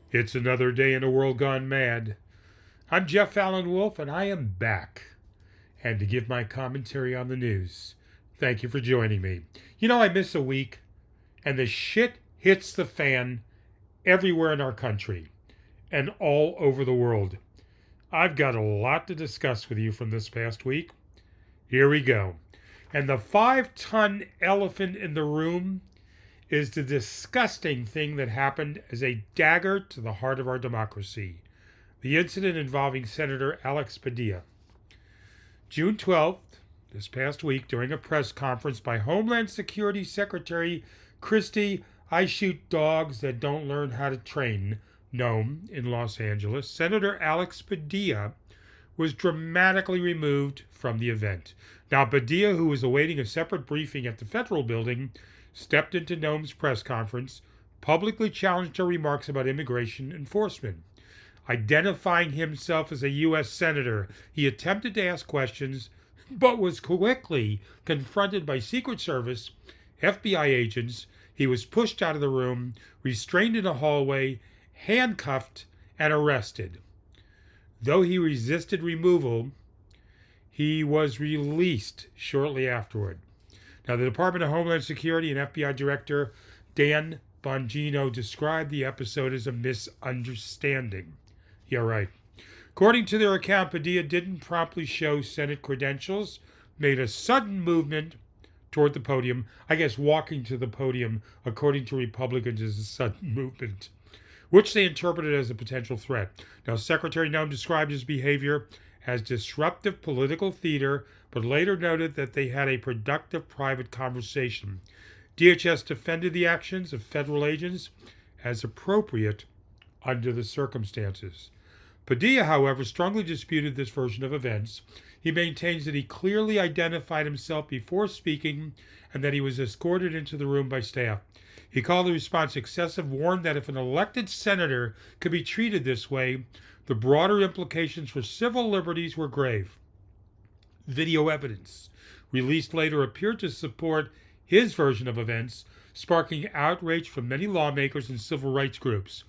It's another day in a world gone mad. I'm Jeff Allen Wolf, and I am back. And to give my commentary on the news. Thank you for joining me. I miss a week, and the shit hits the fan everywhere in our country and all over the world. I've got a lot to discuss with you from this past week. Here we go. And the 5-ton elephant in the room is the disgusting thing that happened as a dagger to the heart of our democracy. The incident involving Senator Alex Padilla. June 12th, this past week, during a press conference by Homeland Security Secretary Christie, I shoot dogs that don't learn how to train, Nome in Los Angeles, Senator Alex Padilla was dramatically removed from the event. Now, Padilla, who was awaiting a separate briefing at the federal building, stepped into Nome's press conference, publicly challenged her remarks about immigration enforcement. Identifying himself as a U.S. Senator, he attempted to ask questions, but was quickly confronted by Secret Service, FBI agents. He was pushed out of the room, restrained in a hallway, handcuffed, and arrested. Though he resisted removal, he was released shortly afterward. Now, the Department of Homeland Security and FBI Director Dan Bongino described the episode as a misunderstanding. Yeah, right. According to their account, Padilla didn't promptly show Senate credentials, made a sudden movement toward the podium. I guess walking to the podium, according to Republicans, is a sudden movement, which they interpreted as a potential threat. Now, Secretary Nome described his behavior as disruptive political theater, but later noted that they had a productive private conversation. DHS defended the actions of federal agents as appropriate under the circumstances. Padilla, however, strongly disputed this version of events. He maintains that he clearly identified himself before speaking and that he was escorted into the room by staff. He called the response excessive, warned that if an elected senator could be treated this way, the broader implications for civil liberties were grave. Video evidence released later appeared to support his version of events, sparking outrage from many lawmakers and civil rights groups.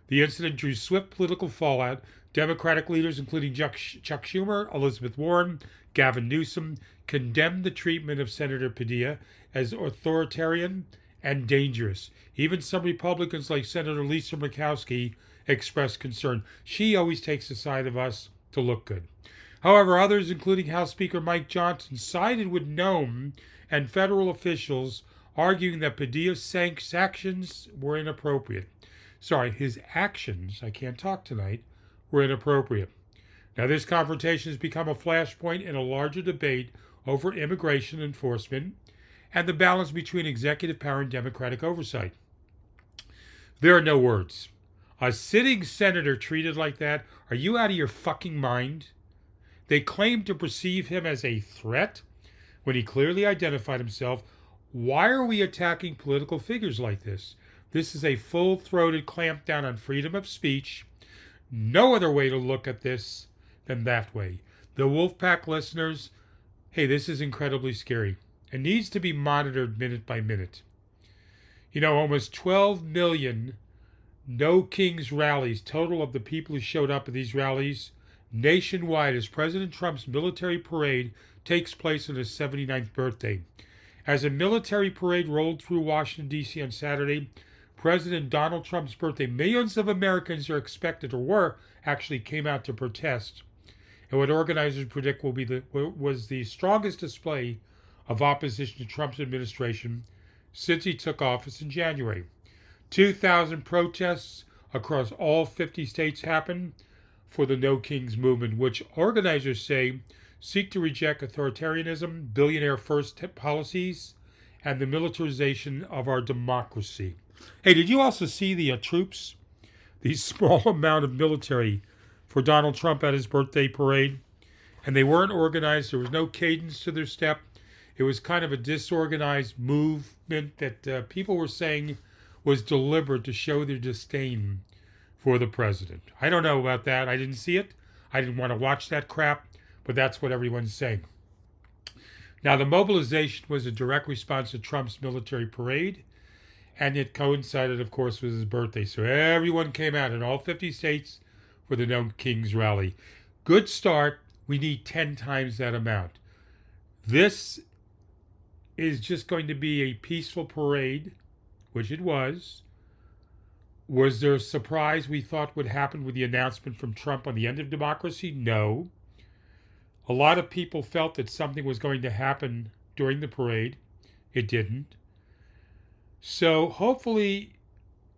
The incident drew swift political fallout. Democratic leaders, including Chuck Schumer, Elizabeth Warren, Gavin Newsom, condemned the treatment of Senator Padilla as authoritarian and dangerous. Even some Republicans, like Senator Lisa Murkowski, expressed concern. She always takes the side of us to look good. However, others, including House Speaker Mike Johnson, sided with Nome and federal officials, arguing that Padilla's actions were inappropriate. His actions, I can't talk tonight, were inappropriate. Now, this confrontation has become a flashpoint in a larger debate over immigration enforcement and the balance between executive power and democratic oversight. There are no words. A sitting senator treated like that? Are you out of your fucking mind? They claim to perceive him as a threat when he clearly identified himself. Why are we attacking political figures like this? This is a full-throated clampdown on freedom of speech. No other way to look at this than that way. The Wolfpack listeners, hey, this is incredibly scary. It needs to be monitored minute by minute. Almost 12 million No Kings rallies, total of the people who showed up at these rallies nationwide as President Trump's military parade takes place on his 79th birthday. As a military parade rolled through Washington, D.C. on Saturday, President Donald Trump's birthday, millions of Americans are expected, came out to protest. And what organizers predict was the strongest display of opposition to Trump's administration since he took office in January. 2,000 protests across all 50 states happened for the No Kings movement, which organizers say seek to reject authoritarianism, billionaire-first policies, and the militarization of our democracy. Hey, did you also see the troops? The small amount of military for Donald Trump at his birthday parade? And they weren't organized. There was no cadence to their step. It was kind of a disorganized movement that people were saying was deliberate to show their disdain for the president. I don't know about that. I didn't see it. I didn't want to watch that crap, but that's what everyone's saying. Now, the mobilization was a direct response to Trump's military parade And it coincided, of course, with his birthday. So everyone came out in all 50 states for the No Kings rally. Good start. We need 10 times that amount. This is just going to be a peaceful parade, which it was. Was there a surprise we thought would happen with the announcement from Trump on the end of democracy? No. A lot of people felt that something was going to happen during the parade. It didn't. So hopefully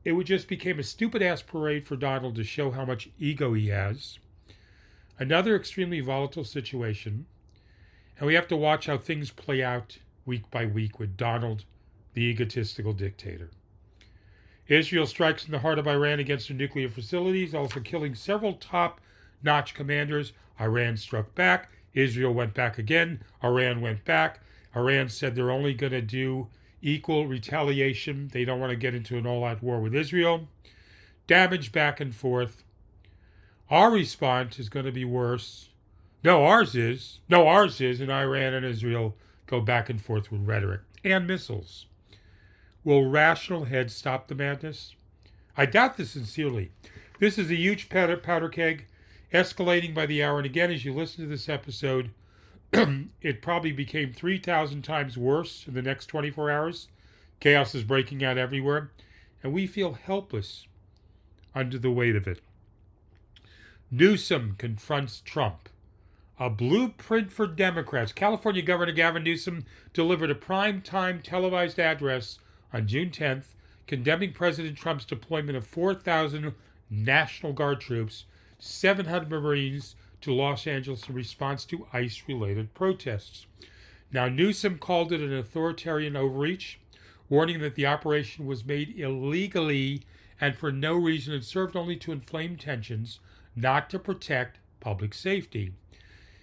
it would just become a stupid-ass parade for Donald to show how much ego he has. Another extremely volatile situation. And we have to watch how things play out week by week with Donald, the egotistical dictator. Israel strikes in the heart of Iran against their nuclear facilities, also killing several top-notch commanders. Iran struck back. Israel went back again. Iran went back. Iran said they're only going to do equal retaliation. They don't want to get into an all-out war with Israel. Damage back and forth. Our response is going to be worse. Ours is, and Iran and Israel go back and forth with rhetoric and missiles. Will rational heads stop the madness? I doubt this sincerely. This is a huge powder keg, escalating by the hour. And again, as you listen to this episode, it probably became 3,000 times worse in the next 24 hours. Chaos is breaking out everywhere, and we feel helpless under the weight of it. Newsom confronts Trump. A blueprint for Democrats. California Governor Gavin Newsom delivered a prime-time televised address on June 10th, condemning President Trump's deployment of 4,000 National Guard troops, 700 Marines to Los Angeles in response to ICE-related protests. Now, Newsom called it an authoritarian overreach, warning that the operation was made illegally and for no reason and served only to inflame tensions, not to protect public safety.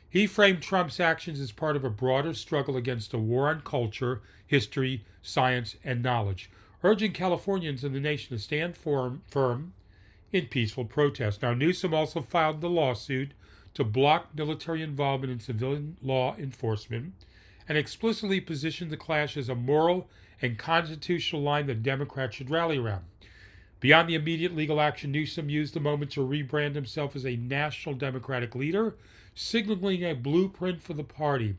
He framed Trump's actions as part of a broader struggle against a war on culture, history, science, and knowledge, urging Californians and the nation to stand firm in peaceful protest. Now, Newsom also filed the lawsuit to block military involvement in civilian law enforcement and explicitly positioned the clash as a moral and constitutional line that Democrats should rally around. Beyond the immediate legal action, Newsom used the moment to rebrand himself as a national Democratic leader, signaling a blueprint for the party,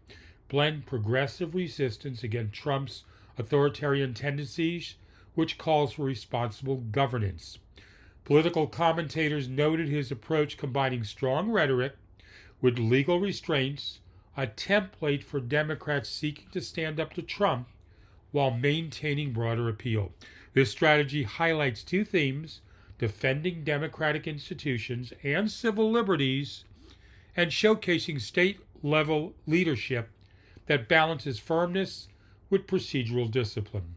blend progressive resistance against Trump's authoritarian tendencies, which calls for responsible governance. Political commentators noted his approach combining strong rhetoric with legal restraints, a template for Democrats seeking to stand up to Trump while maintaining broader appeal. This strategy highlights two themes: defending democratic institutions and civil liberties, and showcasing state-level leadership that balances firmness with procedural discipline.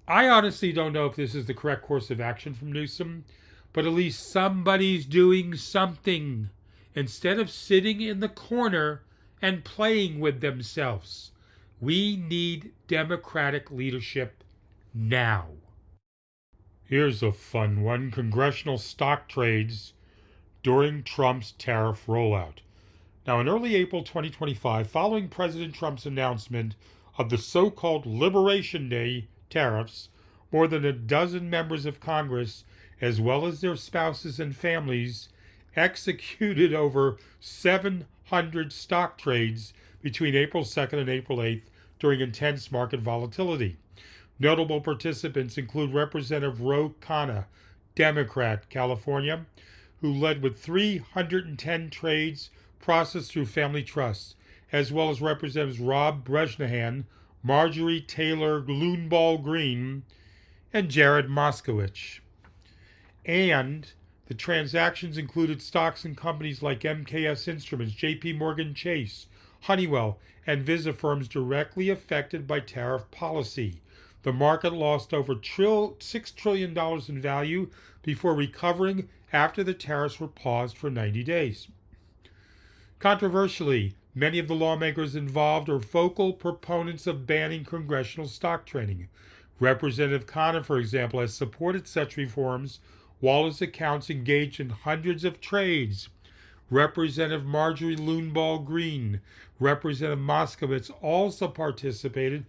I honestly don't know if this is the correct course of action from Newsom, but at least somebody's doing something instead of sitting in the corner and playing with themselves. We need democratic leadership now. Here's a fun one: congressional stock trades during Trump's tariff rollout. Now, in early April 2025, following President Trump's announcement of the so-called Liberation Day tariffs, more than a dozen members of Congress, as well as their spouses and families, executed over 700 stock trades between April 2nd and April 8th during intense market volatility. Notable participants include Representative Ro Khanna, Democrat, California, who led with 310 trades processed through family trusts, as well as Representatives Rob Brejnehan, Marjorie Taylor Loonball Green, and Jared Moskowitz. And the transactions included stocks in companies like MKS Instruments, JP Morgan Chase, Honeywell, and Visa firms directly affected by tariff policy. The market lost over $6 trillion in value before recovering after the tariffs were paused for 90 days. Controversially, many of the lawmakers involved are vocal proponents of banning congressional stock trading. Representative Khanna, for example, has supported such reforms while his accounts engaged in hundreds of trades. Representative Marjorie Loonball Green, Representative Moskowitz also participated,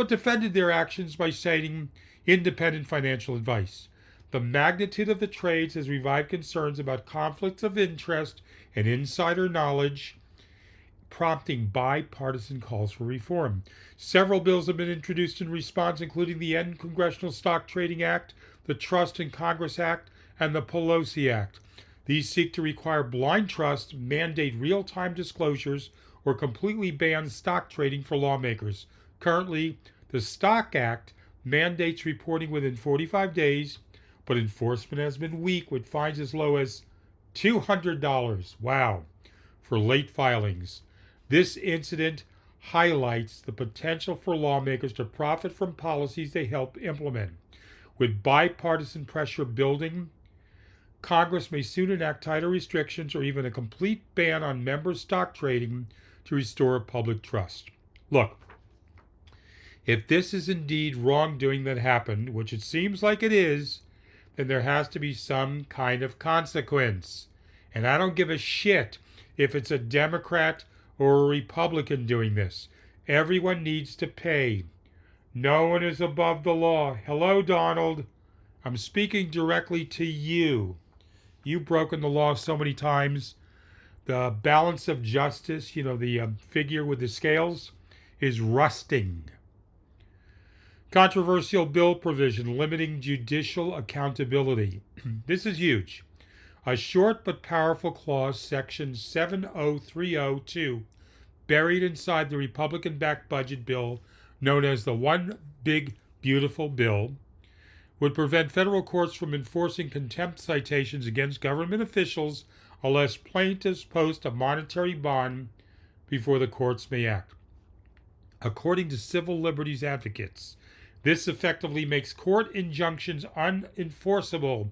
but defended their actions by citing independent financial advice. The magnitude of the trades has revived concerns about conflicts of interest and insider knowledge, prompting bipartisan calls for reform. Several bills have been introduced in response, including the End Congressional Stock Trading Act, the Trust in Congress Act, and the Pelosi Act. These seek to require blind trust, mandate real-time disclosures, or completely ban stock trading for lawmakers. Currently, the Stock Act mandates reporting within 45 days, but enforcement has been weak, with fines as low as $200, wow, for late filings. This incident highlights the potential for lawmakers to profit from policies they help implement. With bipartisan pressure building, Congress may soon enact tighter restrictions or even a complete ban on member stock trading to restore public trust. Look, if this is indeed wrongdoing that happened, which it seems like it is, then there has to be some kind of consequence. And I don't give a shit if it's a Democrat or a Republican doing this. Everyone needs to pay. No one is above the law. Hello, Donald. I'm speaking directly to you. You've broken the law so many times. The balance of justice, the figure with the scales, is rusting. Controversial bill provision limiting judicial accountability. This is huge. A short but powerful clause, section 70302, buried inside the Republican-backed budget bill known as the One Big Beautiful Bill, would prevent federal courts from enforcing contempt citations against government officials unless plaintiffs post a monetary bond before the courts may act. According to civil liberties advocates, this effectively makes court injunctions unenforceable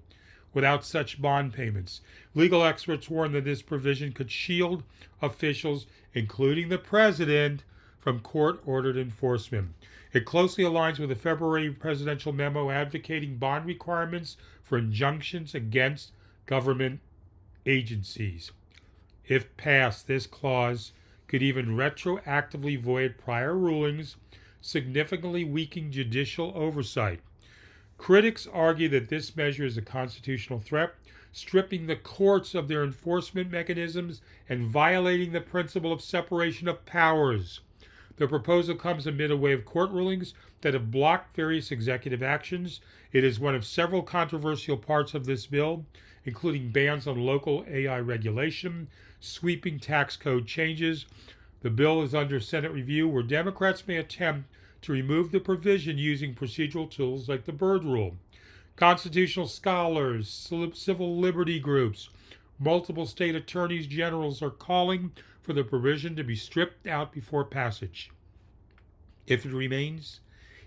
without such bond payments. Legal experts warn that this provision could shield officials, including the president, from court-ordered enforcement. It closely aligns with the February presidential memo advocating bond requirements for injunctions against government agencies. If passed, this clause could even retroactively void prior rulings, significantly weakening judicial oversight. Critics argue that this measure is a constitutional threat, stripping the courts of their enforcement mechanisms and violating the principle of separation of powers. The proposal comes amid a wave of court rulings that have blocked various executive actions. It is one of several controversial parts of this bill, including bans on local AI regulation, sweeping tax code changes. The bill is under Senate review, where Democrats may attempt to remove the provision using procedural tools like the Byrd Rule. Constitutional scholars, civil liberty groups, multiple state attorneys generals are calling for the provision to be stripped out before passage. If it remains,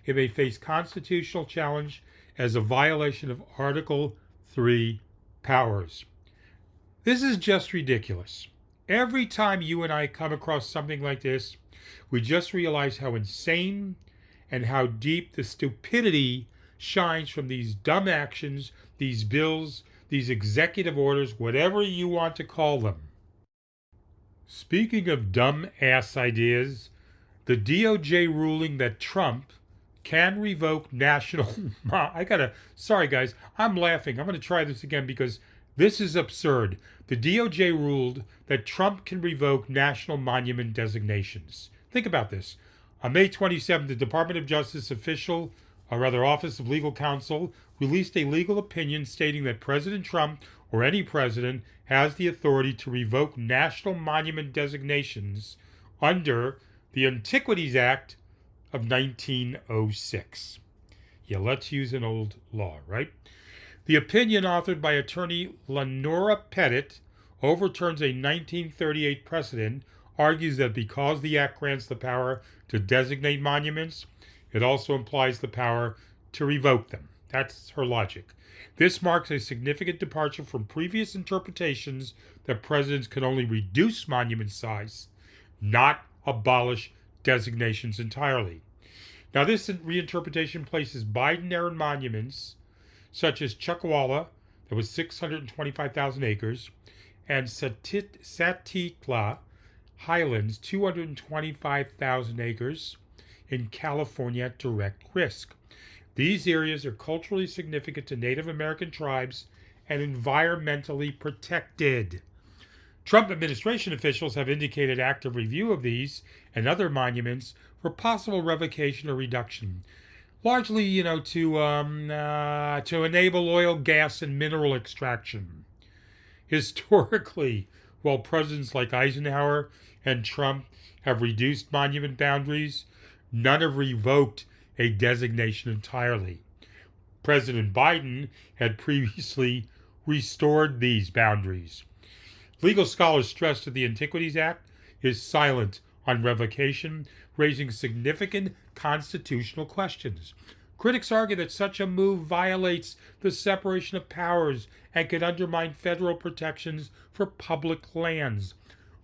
it may face constitutional challenge as a violation of Article 3 powers. This is just ridiculous. Every time you and I come across something like this, we just realize how insane and how deep the stupidity shines from these dumb actions, these bills, these executive orders, whatever you want to call them. Speaking of dumb-ass ideas, the DOJ ruling that Trump can revoke national... Sorry guys, I'm laughing. I'm going to try this again because this is absurd. The DOJ ruled that Trump can revoke national monument designations. Think about this. On May 27th, the Department of Justice Office of Legal Counsel, released a legal opinion stating that President Trump, or any president, has the authority to revoke national monument designations under the Antiquities Act of 1906. Yeah, let's use an old law, right? The opinion, authored by attorney Lenora Pettit, overturns a 1938 precedent, argues that because the act grants the power to designate monuments, it also implies the power to revoke them. That's her logic. This marks a significant departure from previous interpretations that presidents can only reduce monument size, not abolish designations entirely. Now, this reinterpretation places Biden-era monuments, such as Chuckwalla, that was 625,000 acres, and Satitla Highlands, 225,000 acres, in California at direct risk. These areas are culturally significant to Native American tribes and environmentally protected. Trump administration officials have indicated active review of these and other monuments for possible revocation or reduction, largely, to enable oil, gas, and mineral extraction. Historically, while presidents like Eisenhower and Trump have reduced monument boundaries, none have revoked a designation entirely. President Biden had previously restored these boundaries. Legal scholars stress that the Antiquities Act is silent on revocation, raising significant constitutional questions. Critics argue that such a move violates the separation of powers and could undermine federal protections for public lands.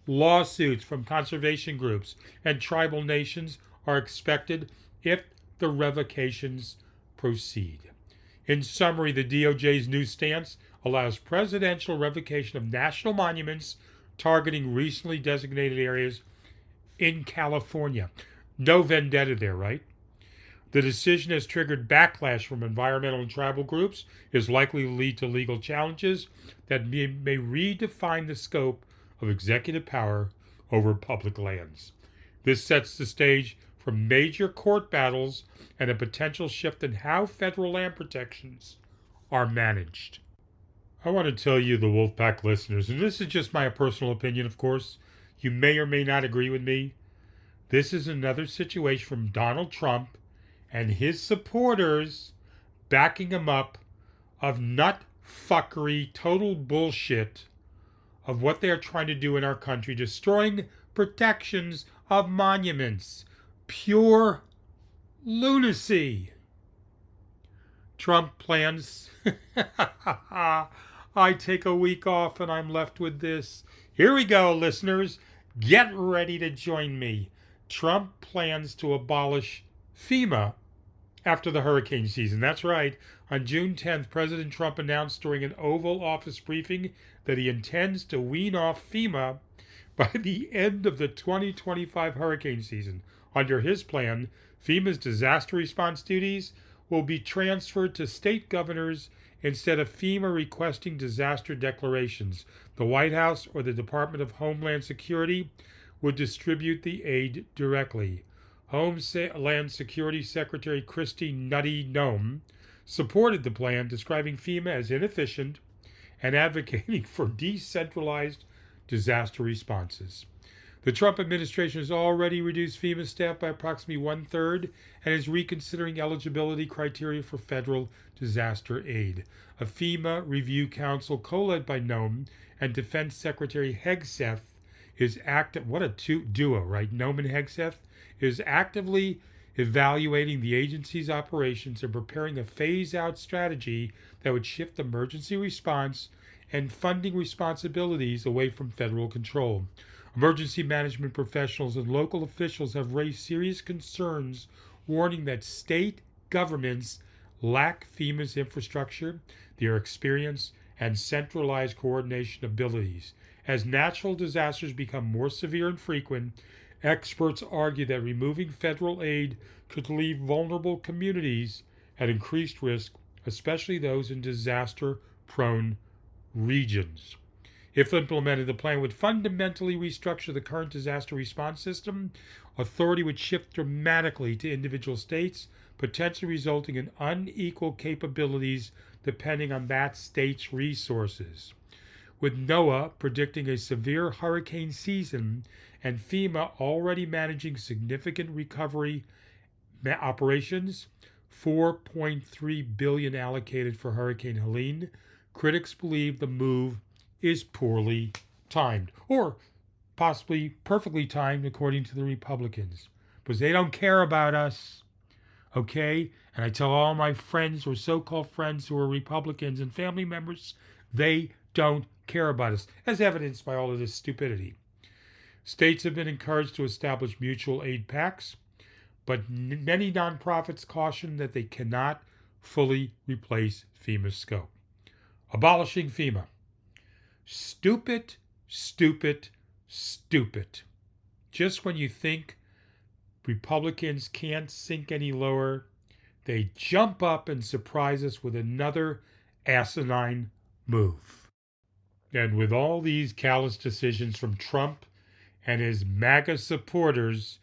Lawsuits from conservation groups and tribal nations are expected if the revocations proceed. In summary, the DOJ's new stance allows presidential revocation of national monuments targeting recently designated areas in California. No vendetta there, right? The decision has triggered backlash from environmental and tribal groups, is likely to lead to legal challenges that may redefine the scope of executive power over public lands. This sets the stage for major court battles and a potential shift in how federal land protections are managed. I want to tell you, the Wolfpack listeners, and this is just my personal opinion, of course, you may or may not agree with me. This is another situation from Donald Trump and his supporters backing him up of nut fuckery, total bullshit of what they are trying to do in our country, destroying protections of monuments. Pure lunacy. Trump plans. I take a week off and I'm left with this. Here we go, listeners. Get ready to join me. Trump plans to abolish FEMA after the hurricane season. That's right. On June 10th, President Trump announced during an Oval Office briefing that he intends to wean off FEMA by the end of the 2025 hurricane season. Under his plan, FEMA's disaster response duties will be transferred to state governors instead of FEMA requesting disaster declarations. The White House or the Department of Homeland Security would distribute the aid directly. Homeland Security Secretary Kristi Nutty Noem supported the plan, describing FEMA as inefficient and advocating for decentralized disaster responses. The Trump administration has already reduced FEMA staff by approximately 1/3 and is reconsidering eligibility criteria for federal disaster aid. A FEMA review council co-led by Noem and Defense Secretary Hegseth is active. What a duo, right? Noem and Hegseth is actively evaluating the agency's operations and preparing a phase-out strategy that would shift emergency response and funding responsibilities away from federal control. Emergency management professionals and local officials have raised serious concerns, warning that state governments lack FEMA's infrastructure, their experience, and centralized coordination abilities. As natural disasters become more severe and frequent, experts argue that removing federal aid could leave vulnerable communities at increased risk, especially those in disaster-prone regions. If implemented, the plan would fundamentally restructure the current disaster response system. Authority would shift dramatically to individual states, potentially resulting in unequal capabilities depending on that state's resources. With NOAA predicting a severe hurricane season and FEMA already managing significant recovery operations, $4.3 billion allocated for Hurricane Helene, critics believe the move is poorly timed, or possibly perfectly timed according to the Republicans, because they don't care about us, okay? And I tell all my friends or so-called friends who are Republicans and family members, they don't care about us, as evidenced by all of this stupidity. States have been encouraged to establish mutual aid pacts, but many nonprofits caution that they cannot fully replace FEMA's scope. Abolishing FEMA. Stupid, stupid, stupid. Just when you think Republicans can't sink any lower, they jump up and surprise us with another asinine move. And with all these callous decisions from Trump and his MAGA supporters,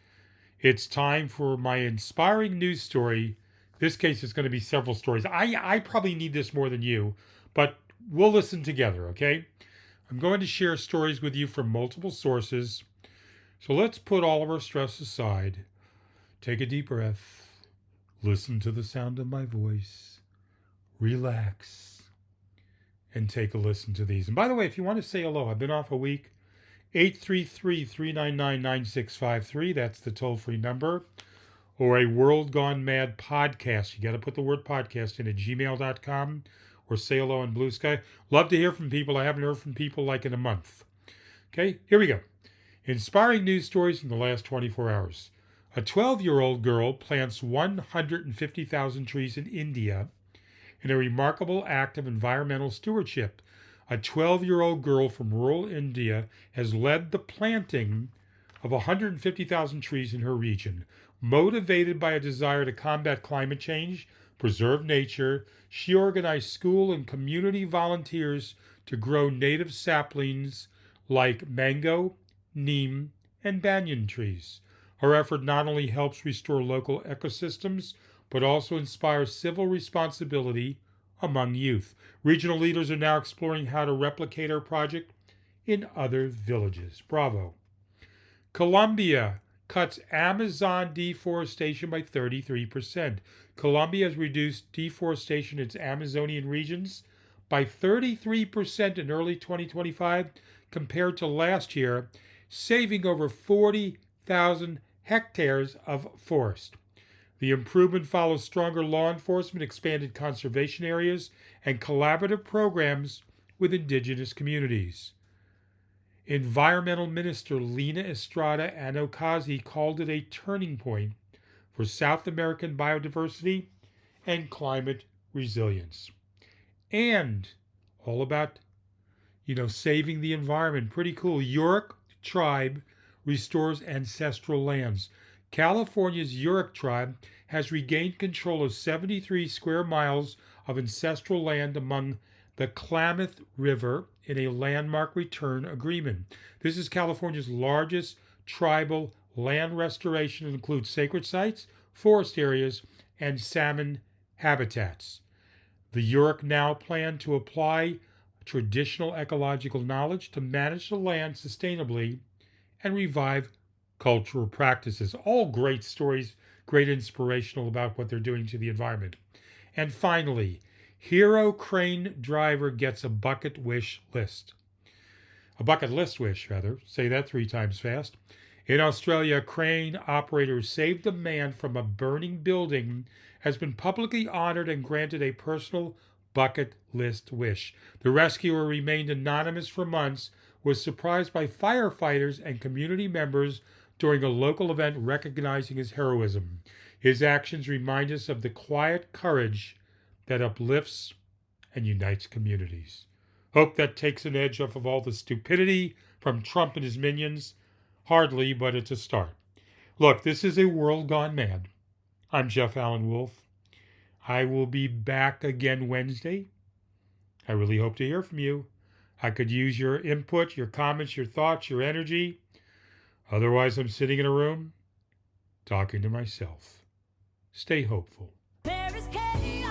it's time for my inspiring news story. This case is going to be several stories. I probably need this more than you, but we'll listen together, okay? I'm going to share stories with you from multiple sources. So let's put all of our stress aside. Take a deep breath. Listen to the sound of my voice. Relax. And take a listen to these. And by the way, if you want to say hello, I've been off a week. 833-399-9653. That's the toll-free number. Or a World Gone Mad podcast. You got to put the word podcast in at gmail.com or say hello on Blue Sky. Love to hear from people. I haven't heard from people like in a month. Okay, here we go. Inspiring news stories in the last 24 hours. A 12-year-old girl plants 150,000 trees in India in a remarkable act of environmental stewardship. A 12-year-old girl from rural India has led the planting of 150,000 trees in her region. Motivated by a desire to combat climate change, preserve nature, she organized school and community volunteers to grow native saplings like mango, neem, and banyan trees. Her effort not only helps restore local ecosystems, but also inspires civil responsibility among youth. Regional leaders are now exploring how to replicate our project in other villages. Bravo. Colombia cuts Amazon deforestation by 33%. Colombia has reduced deforestation in its Amazonian regions by 33% in early 2025 compared to last year, saving over 40,000 hectares of forest. The improvement follows stronger law enforcement, expanded conservation areas, and collaborative programs with indigenous communities. Environmental Minister Lina Estrada Anokazi called it a turning point for South American biodiversity and climate resilience. And all about, saving the environment. Pretty cool. Yurok tribe restores ancestral lands. California's Yurok tribe has regained control of 73 square miles of ancestral land among the Klamath River in a landmark return agreement. This is California's largest tribal land restoration and includes sacred sites, forest areas, and salmon habitats. The Yurok now plan to apply traditional ecological knowledge to manage the land sustainably and revive cultural practices. All great stories, great inspirational about what they're doing to the environment. And finally, hero crane driver gets a bucket list wish. Say that 3 times fast. In Australia, a crane operator who saved a man from a burning building has been publicly honored and granted a personal bucket list wish. The rescuer remained anonymous for months, was surprised by firefighters and community members during a local event recognizing his heroism. His actions remind us of the quiet courage that uplifts and unites communities. Hope that takes an edge off of all the stupidity from Trump and his minions. Hardly, but it's a start. Look, this is a world gone mad. I'm Jeff Allen Wolf. I will be back again Wednesday. I really hope to hear from you. I could use your input, your comments, your thoughts, your energy. Otherwise, I'm sitting in a room talking to myself. Stay hopeful. There is chaos.